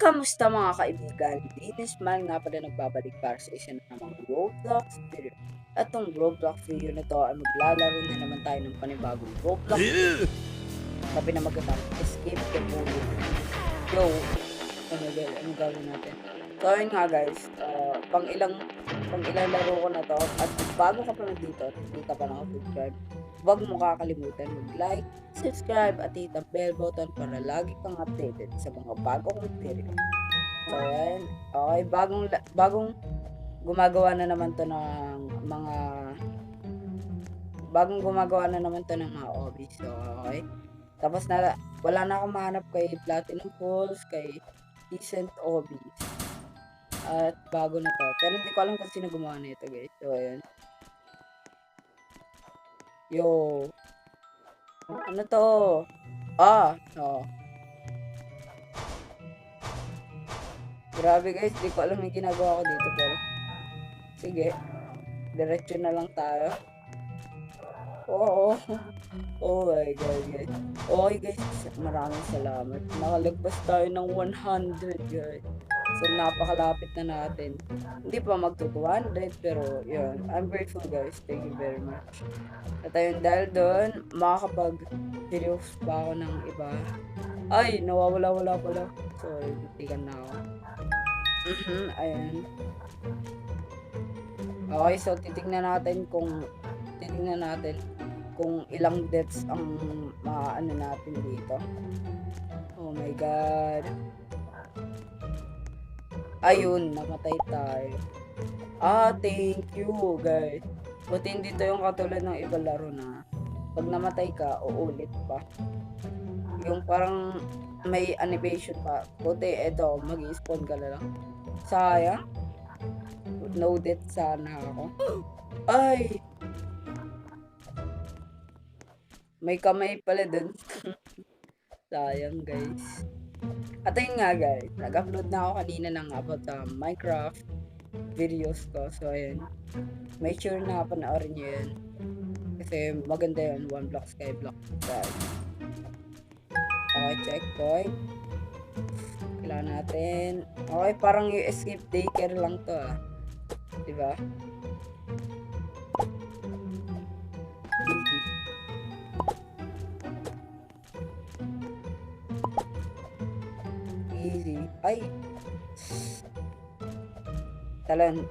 Kamusta mga kaibigan? Dinis man nga pala nagbabalik para sa isa na namang Roblox video. At tong Roblox video na to ay maglalaro na naman tayo ng panibagong Roblox video. Sabi na magandang Escape the Bullet. Yo, oh my god, ano gawin natin? So ayun nga guys, pang ilang laro ko na to. At bago ka pa dito, hindi ka pa nakasubscribe, huwag mo kakalimutan mag-like, subscribe at hit ang bell button para lagi kang updated sa mga bago kong video. So ayan, okay, bagong gumagawa na naman to ng mga hobbies. So okay. Tapos na wala na akong mahanap kay Platinum Pulse, kay Decent Hobbies. At bago na to. Pero hindi ko alam kung sino gumawa nito, guys. So ayan. Yo. Ano to? No. Grabe guys, di ko alam yung ginagawa ko dito pero sige, diretso na lang tayo. Oo. Oh my god guys. Okay guys, maraming salamat. Nakalagpas tayo ng 100 guys. So napakalapit na natin. Hindi pa magto-200 pero yun. I'm grateful guys. Thank you very much. At ayun, dahil doon, makakapag-videos pa ako ng iba. Ay, nawawala pala. Sorry, bitikan na ako. Ayan. Okay, so titignan natin kung ilang deaths ang maano natin dito. Oh my god. Ayun, namatay tayo. Thank you guys. Buti hindi to yung katulad ng iba laro na pag namatay ka, uulit pa. Yung parang may animation pa. Buti eto, mag-i-spawn ka na lang. Sayang. No death sana ako. Ay! May kamay pala dun. Sayang guys. At ayun nga guys, nag-upload na ako kanina ng about Minecraft videos ko. So ayun, make sure na panoorin nyo yun. Kasi maganda yun, 1 block skyblock guys. Okay, checkpoint. Kailangan natin. Okay, parang yung escape daycare lang to diba? Easy. Ay! Talan.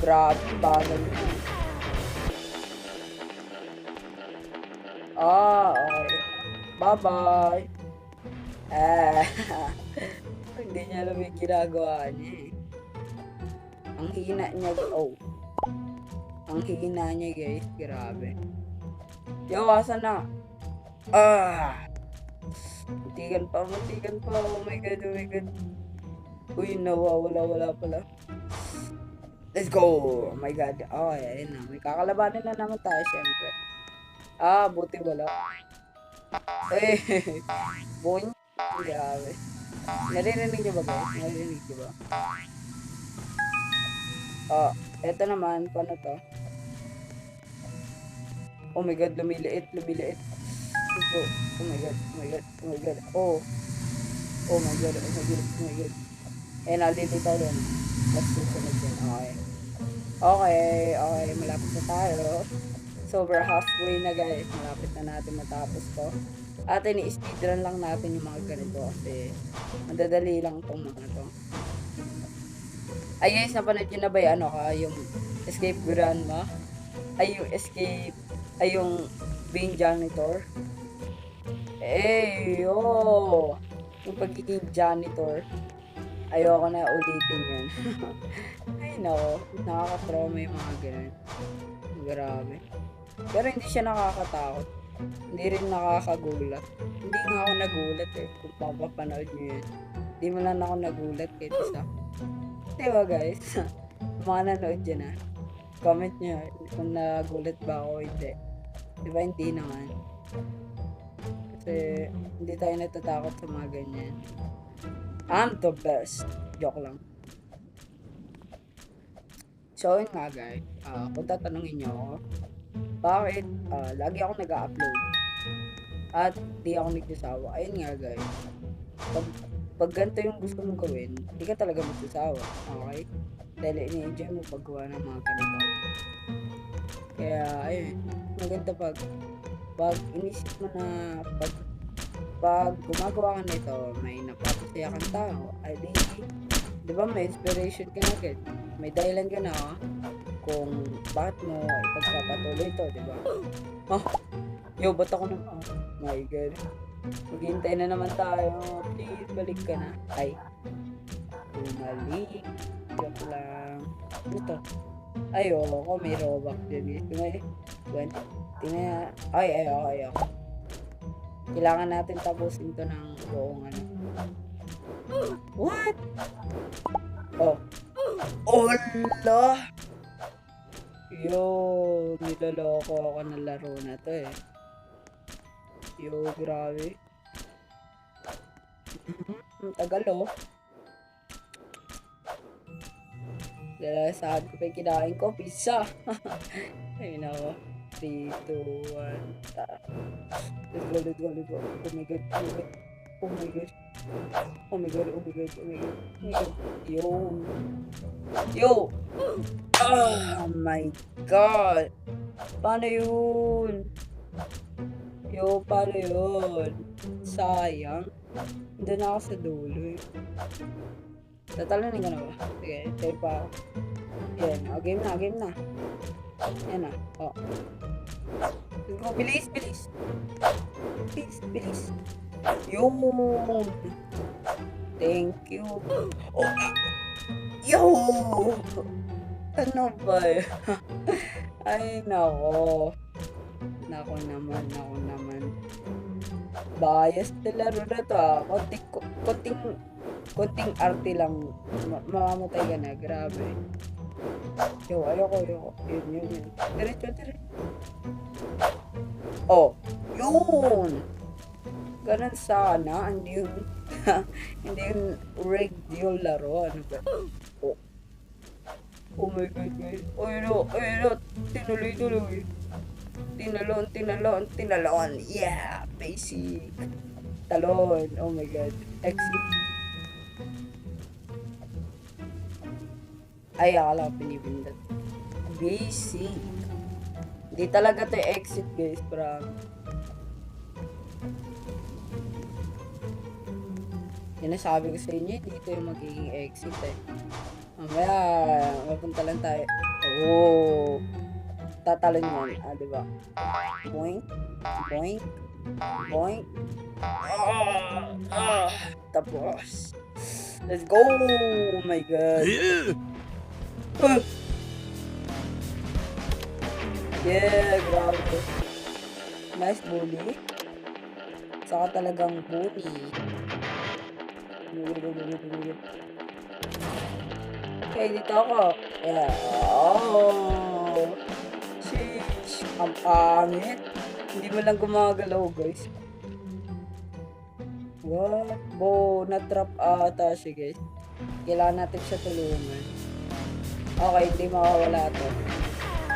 Grabe, bagal. Okay. Bye-bye. Hindi niya alam yung ginagawa niya Ang hina niya. Ang hina niya guys. Grabe. Yo, asan na? Matigan pa. Oh my god. Uy, nawawala pala. Let's go! Oh my god. Ayun na. May kakalabanin na naman tayo, syempre. Buti wala. Boing. Grabe. Naririnig niyo ba guys? Eto naman. Paano to? Oh my god, lumiliit. Oh my god. Oh my god. Nalilitaw din. Let's susunod din. Okay, malapit na tayo. So we're halfway na guys. Malapit na natin matapos to. At ini-speedrun lang natin yung mga ganito kasi madadali lang tong mga to. Ay guys, napanood nyo na ba yung escape grandma? Yung being janitor. Yung pagiging janitor. Ayoko na ulitin yun. Ay no, nakaka-trauma yung mga ganun. Grabe. Pero hindi siya nakakatakot. Hindi rin nakakagulat. Hindi nga ako nagulat kung papapanood nyo yun. Hindi mo lang ako nagulat kahit isa. Diba guys? Mga nanood dyan comment nyo kung nagulat ba ako o hindi. Diba hindi naman. Kasi hindi tayo natatakot sa mga ganyan. I'm the best. Joke lang. So yun nga guys, kung tatanungin nyo ako, bakit lagi ako nag-upload? at di ako nagsasawa. Ayun nga guys, pag ganito yung gusto mong gawin, di ka talaga magsasawa, okay? Dahil ini-enjoy mo paggawa ng mga ganito. Kaya ayun, maganda pag inisip mo na pag gumagawa ka nito, may napapasaya kang tao, ay di ba may inspiration ka na agad, may dahilan ka na kung bakit mo ipagpapatuloy ito, di ba? Yo, ba't ako naman? My God. Maghihintay na naman tayo. Please, balik ka na. Ay. Bumalik. Joke lang. Ano to? Ay, ko may robak din. Tingnan. Ay, ako. Kailangan natin tapusin to ng buong ano. What? Oh. Ola! Yo, niloloko ako ng laro na to eh. Yo, grabe. Ang tagal Dahil saan ko pa yung kinain ko? Pizza! Ayun ako. 3, 2, 1, Let's go. Oh my God. Yo! Oh my God! Paano yun? Paano yun? Sayang. Doon ako sa dulo eh. Tatalanin ko na ba? Sige, tayo pa ako. Yan, game na. Yan na, Let's go, bilis. Yun. Thank you. Yo! Ano ba eh? Ay, nako. Nako naman. Bias na laro na to Konting arte lang. Mamamatay ka na. Grabe. Yo, ayoko. Yun. Diretso. Oh, yun! Ganun sana. Hindi yun rigged yung laro. Ano ba? Oh my God, guys. Ayun o. Tinuloy. Tinalon. Yeah, basic. Talon. Oh my God. Exit. Ay, akala ko pinipindot. Basic. Hindi talaga to exit, guys. Parang yan nasabi ko sa inyo, dito yung magiging exit eh. Mamaya, mapunta lang tayo. Oh! Tatalon yun. Diba? Boink. Tapos. Let's go! Oh my God. Yeah, grabe. Nice bully. Saka talagang bully. Okay, dito ako. Yeah. Oh! Sheesh. Ang pangit. Hindi mo lang gumagalaw, guys. What? Na-trap ata siya, guys. Kailangan natin siya tulungan. Okay, hindi makawala to.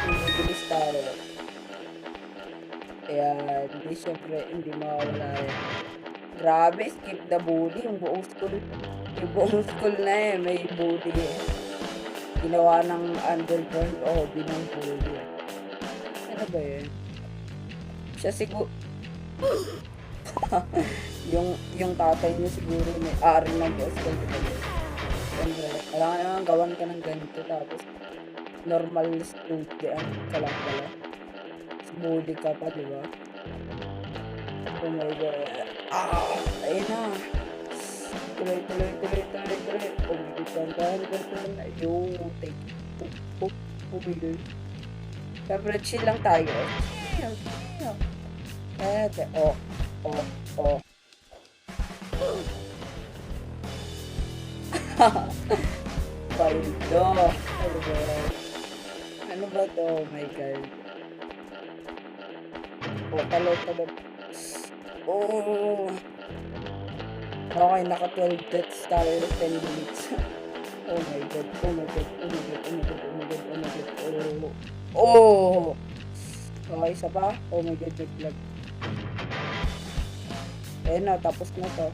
Bilis tayo. Kaya, hindi makawala yan. Grabe, skip the bully. Yung buong school na may bully Ginawa ng underground hobby ng bully Ano ba yun? Siya siguro yung tatay niya siguro may ari ng school. Siyempre, kailangan naman gawan ka ng ganito tapos normal student ka lang pala. Bully ka pa, diba? Oh my God. Ayun na. Tuloy. Gantan. Ayun. Bumili. Siyempre, chill lang tayo. Chill. Paldo. Ano ba to? Oh my God. Talot. Okay, naka 12 deaths tayo 10 minutes. Oh my God. Okay, isa pa? Oh my God, nag-vlog. Ayan na, tapos na to.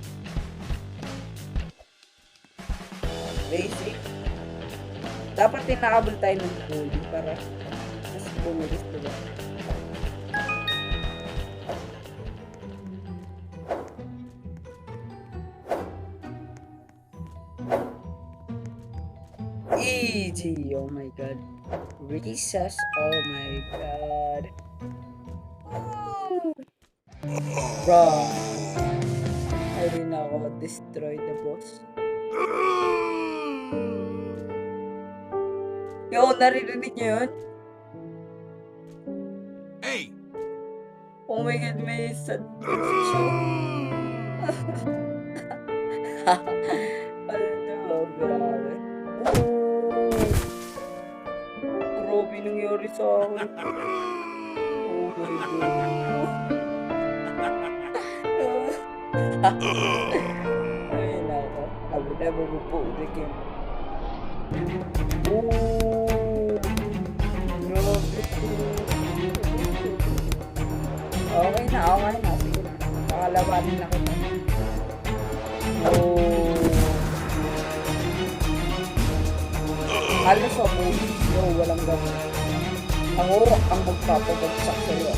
Basic. Dapat tinaabol tayo ng bully para mas bumulis, diba? Easy, oh my god. Recess, oh my god. Bro, ayun na ako, destroy the boss. Yo, naririnig niyo yun? Hey! Oh my god, may show. Ano to, grabe. Grabe nangyari sa akin. Oh my god. Ayun na ako. I will never report the game. Okay na. Sige na. Pakalabanin na kita. Halos ako, walang gawin. Ang orak ang magpapagagsak sa'yo.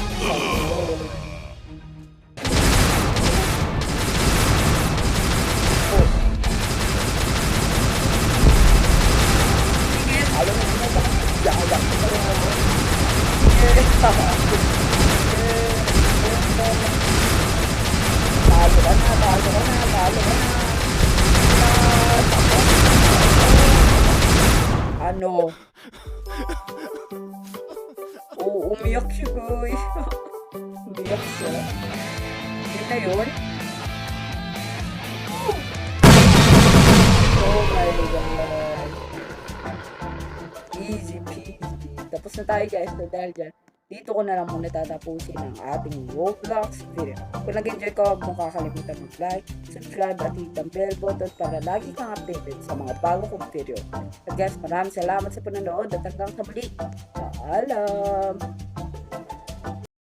Alam mo na ba? Yayak ko na rin ako. Talo ka na. Ano? Oo, umiyak siya, guys. Umiyak siya. Yun na yun. Oh my god. Easy peasy. Tapos na tayo, guys. So, dahil dyan, dito ko na lang muna tatapusin ang ating Roblox video. Kung nag-enjoy ka, huwag mong kakalimutan mag-like, subscribe at hit ang bell button para lagi kang updated sa mga bago kong video. At guys, maraming salamat sa panonood at hanggang sa muli. Paalam!